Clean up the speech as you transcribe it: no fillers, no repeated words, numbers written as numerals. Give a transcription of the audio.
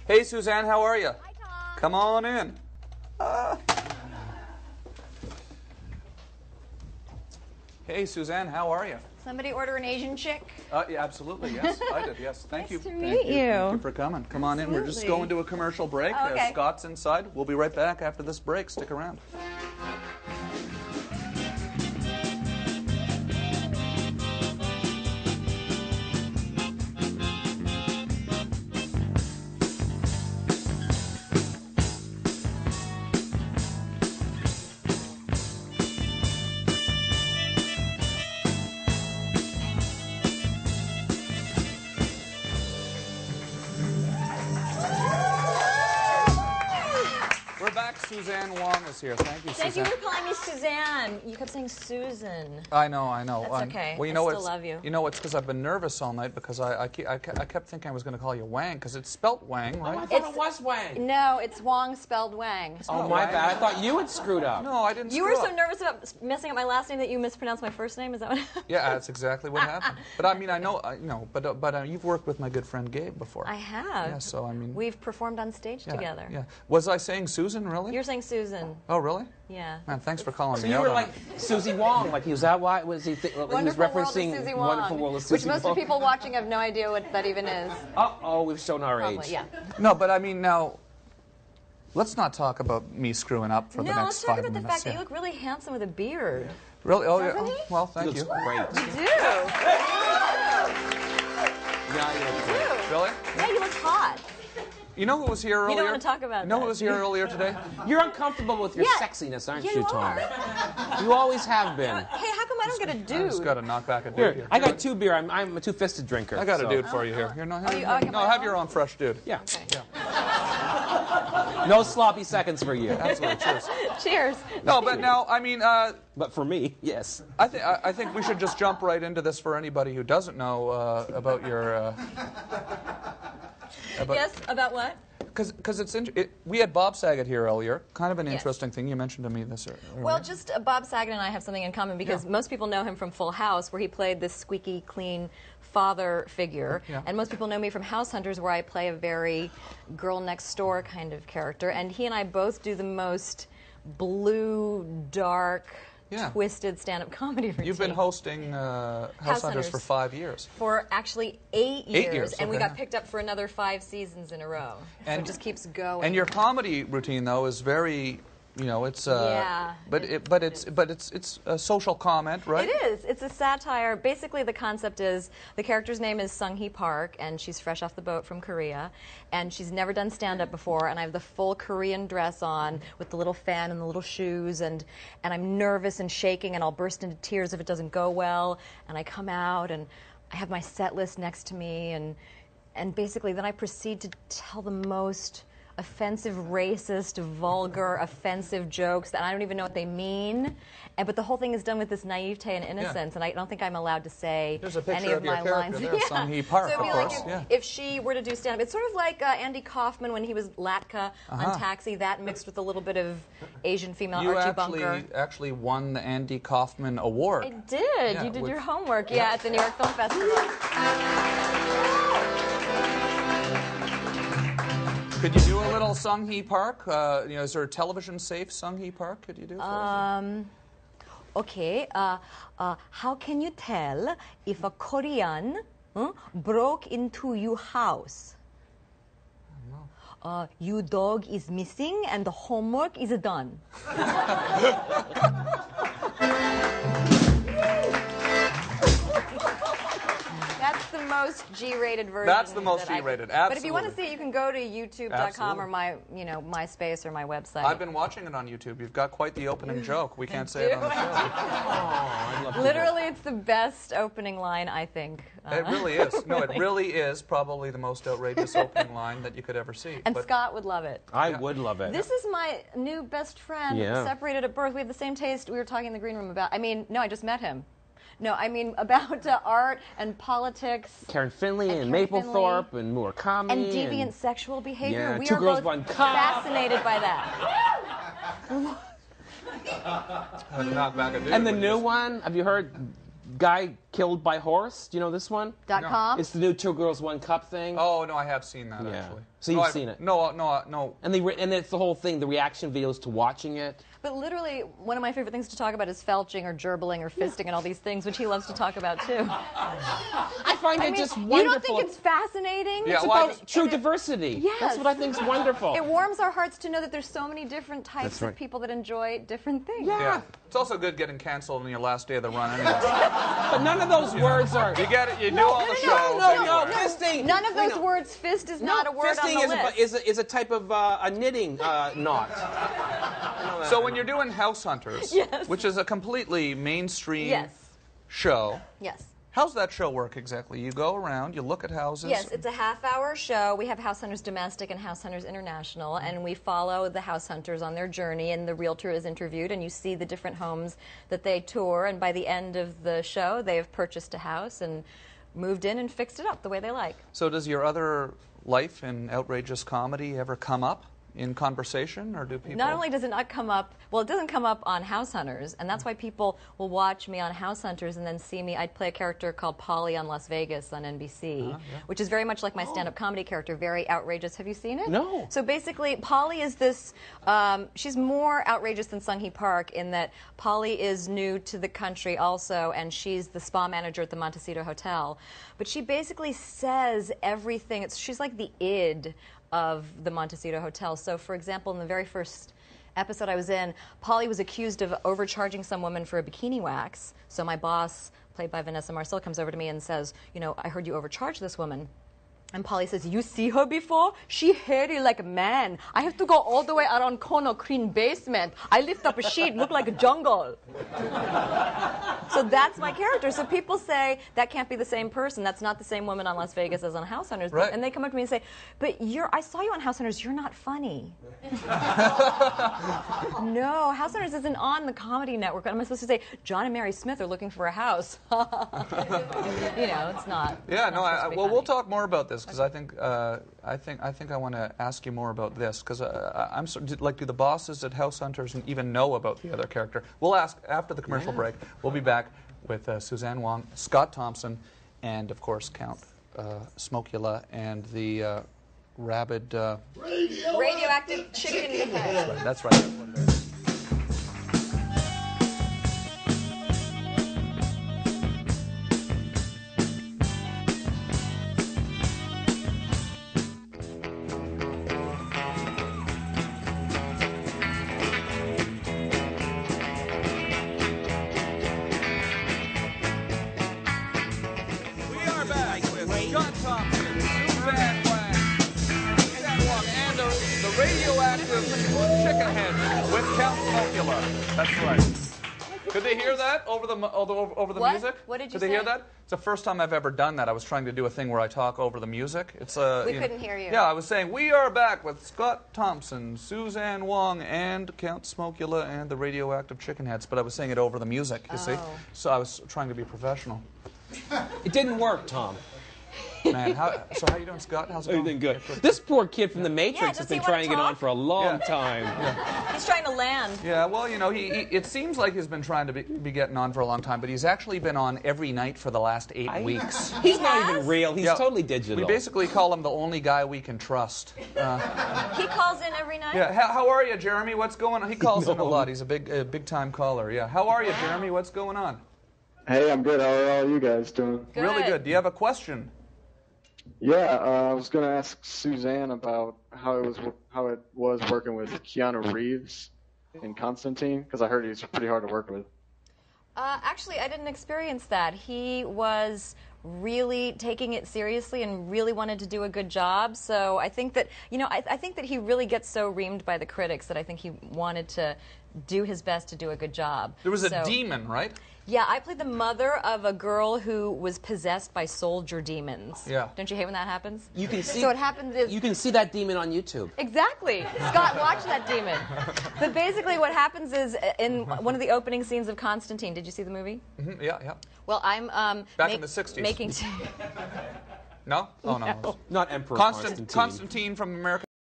Hey, Suzanne, how are you? Hi, Tom. Come on in. Hey, Suzanne, how are you? Somebody order an Asian chick? Yeah, absolutely, yes. I did, yes. Thank you. Nice to Thank meet you. Thank you for coming. Come on in. We're just Absolutely. going to a commercial break. Oh, okay. Scott's inside. We'll be right back after this break. Stick around. Suzanne Whang is here. Thank you, Suzanne. Thank you for calling me Suzanne. You kept saying Susan. I know. That's okay. Well, you I know still love you. You know, it's because I've been nervous all night because I kept thinking I was going to call you Wang because it's spelt Wang, right? Oh, I thought it was Wang. No, it's Wong spelled Wang. Oh, my bad. I thought you had screwed up. No, I didn't You screw were so up. nervous about messing up my last name that you mispronounced my first name? Is that what happened? Yeah, that's exactly what happened. But I mean, I know, but you've worked with my good friend Gabe before. I have. Yeah, so I mean. We've performed on stage together. Yeah. Was I saying Susan, really? You're saying Susan. Oh, really? Yeah. Man, thanks for calling So me you out were on like Susie Wong. Like, was that why? Was he? He was Wonderful referencing World of Susie Wong, Wonderful World of Susie which most Wong. of the people watching have no idea what that even is. Uh-oh, we've shown our Probably, age. yeah. No, but I mean, now, let's not talk about me screwing up for the No, next let's talk 5 about the minutes. fact that you look really handsome with a beard. Really? Oh, Doesn't yeah. he? Oh, well, thank He you. looks great. You do. Yeah, you look great. Really? Yeah, you look hot. You know who was here earlier? You don't want to talk about You know that. who was here earlier today? You're uncomfortable with your Yeah. sexiness, aren't Yeah, you, you Tom? are. You always have been. Hey, how come I don't get a I dude? just got to knock back a dude Here, here. I got 2 beer. I'm a two-fisted drinker. I got so. a dude for you here. Here, no, Oh, you- okay, no, my have own? your own fresh dude. Yeah. Okay. No sloppy seconds for you. Absolutely. Cheers. Cheers. No, but now, I mean, But for me, yes. I think we should just jump right into this for anybody who doesn't know about your. Yes, about what? Because we had Bob Saget here earlier. Kind of an Yes. interesting thing. You mentioned to me this earlier. Well, just Bob Saget and I have something in common because most people know him from Full House, where he played this squeaky clean father figure. Yeah. And most people know me from House Hunters, where I play a very girl next door kind of character. And he and I both do the most blue, dark, twisted stand-up comedy routine. You've been hosting House Hunters for 5 years. For actually 8 years. 8 years, And we okay. got picked up for another 5 seasons in a row. So And- it just keeps going. And your comedy routine, though, is very, you know, it's. Yeah. But it's a social comment, right? It is. It's a satire. Basically, the concept is the character's name is Sung-hee Park, and she's fresh off the boat from Korea, and she's never done stand-up before, and I have the full Korean dress on with the little fan and the little shoes, and I'm nervous and shaking, and I'll burst into tears if it doesn't go well, and I come out, and I have my set list next to me, and basically then I proceed to tell the most offensive, racist, vulgar, offensive jokes that I don't even know what they mean. But the whole thing is done with this naivete and innocence, and I don't think I'm allowed to say There's a picture any of of your my character lines. there, Sung-hee Park, so it'd be of like course, if she were to do stand-up. It's sort of like Andy Kaufman when he was Latka on Taxi, that mixed with a little bit of Asian female You Archie Bunker. actually won the Andy Kaufman Award. I did. Yeah, You did which- your homework, at the New York Film Festival. Could you do a little Sung-hee Park? You know, is there a television-safe Sung-hee Park? Could you do? For us? Okay. How can you tell if a Korean broke into your house? Your dog is missing and the homework is done. That's the most G-rated version. That's the most that I G-rated, can- But if you want to absolutely. see it, you can go to youtube.com or Absolutely. MySpace or my website. I've been watching it on YouTube. You've got quite the opening joke. We can't say it on the show. I'd love to Literally, it's the best opening line, I think. It really is. No, it really is probably the most outrageous opening line that you could ever see. And But Scott would love it. I would love it. This is my new best friend, Yeah. separated at birth. We have the same taste. We were talking in the green room about, no, I just met him. No, I mean about art and politics. Karen Finley and Karen Maplethorpe and Murakami. And deviant sexual behavior. Yeah, We Two are Girls, both One Cup. fascinated by that. knock back a dude And the when new you- one, have you heard? Guy Killed by Horse. Do you know this one? .com? It's the new Two Girls, One Cup thing. Oh, no, I have seen that, actually. So you've seen it? No. And it's the whole thing, the reaction videos to watching it. But literally, one of my favorite things to talk about is felching or gerbling or fisting and all these things, which he loves to talk about, too. I find it just wonderful. You don't think it's fascinating? Yeah, It's about true diversity. Yes. That's what I think is wonderful. It warms our hearts to know that there's so many different types of people that enjoy different things. Yeah. It's also good getting canceled on your last day of the run anyway. But none of those words are... You get it, you do all the shows. No, fisting. None of those words, fist is not a word on the list. Fisting is a type of a knitting knot. So when you're doing House Hunters, which is a completely mainstream show, how's that show work exactly? You go around, you look at houses. Yes, it's a half-hour show. We have House Hunters Domestic and House Hunters International, and we follow the house hunters on their journey, and the realtor is interviewed, and you see the different homes that they tour, and by the end of the show, they have purchased a house and moved in and fixed it up the way they like. So does your other life in outrageous comedy ever come up in conversation, or do people... Not only does it not come up, well, it doesn't come up on House Hunters, and that's why people will watch me on House Hunters and then see me. I play a character called Polly on Las Vegas on NBC, which is very much like my stand-up comedy character, very outrageous. Have you seen it? No. So basically, Polly is this, she's more outrageous than Sung Hee Park in that Polly is new to the country also, and she's the spa manager at the Montecito Hotel. But she basically says everything. She's like the id of the Montecito Hotel. So, for example, in the very first episode I was in, Polly was accused of overcharging some woman for a bikini wax. So my boss, played by Vanessa Marcel, comes over to me and says, you know, I heard you overcharge this woman. And Polly says, you see her before? She hairy like a man. I have to go all the way around corner green basement. I lift up a sheet, look like a jungle. So that's my character. So people say, that can't be the same person. That's not the same woman on Las Vegas as on House Hunters. Right. And they come up to me and say, but I saw you on House Hunters, you're not funny. No, House Hunters isn't on the Comedy Network. What am I supposed to say? John and Mary Smith are looking for a house. You know, it's not. Yeah, no, well, we'll funny. talk more about this, because I think I want to ask you more about this, because do the bosses at House Hunters even know about the other character? We'll ask after the commercial break. We'll be back with Suzanne Whang, Scott Thompson, and of course Count Smokula and the rabid Radioactive chicken head. That's right. Scott Thompson, Suzanne Whang, and the radioactive chicken head with Count Smokula. That's right. Could they hear that over the music? What did you Could they say? hear that? It's the first time I've ever done that. I was trying to do a thing where I talk over the music. It's We couldn't hear you. Yeah, I was saying we are back with Scott Thompson, Suzanne Whang, and Count Smokula and the radioactive chicken heads. But I was saying it over the music. You see? So I was trying to be professional. It didn't work, Tom. Man, how you doing, Scott? How's it going? Everything good. This poor kid from The Matrix has does he been wanna trying to get on talk? for a long time. He's trying to land. Yeah, well, you know, it seems like he's been trying to be getting on for a long time, but he's actually been on every night for the last 8 weeks. He's not even real. He's Yeah. totally digital. We basically call him the only guy we can trust. He calls in every night? Yeah, how are you, Jeremy? What's going on? He calls in a lot. He's a big time caller. Yeah, how are you, Jeremy? What's going on? Hey, I'm good. How are all you guys doing? Good. Really good. Do you have a question? Yeah, I was going to ask Suzanne about how it was working with Keanu Reeves in Constantine, because I heard he's pretty hard to work with. Actually, I didn't experience that. He was really taking it seriously and really wanted to do a good job. So I think that, you know, I think that he really gets so reamed by the critics that I think he wanted to do his best to do a good job. There was a demon, right? Yeah, I played the mother of a girl who was possessed by soldier demons. Yeah. Don't you hate when that happens? You can see. So what happens is You can see that demon on YouTube. Exactly. Scott, watch that demon. But basically what happens is in one of the opening scenes of Constantine, did you see the movie? Mm-hmm. Yeah. Well, I'm Back in the 60s. making No? Oh, no. Not Emperor Constantine from American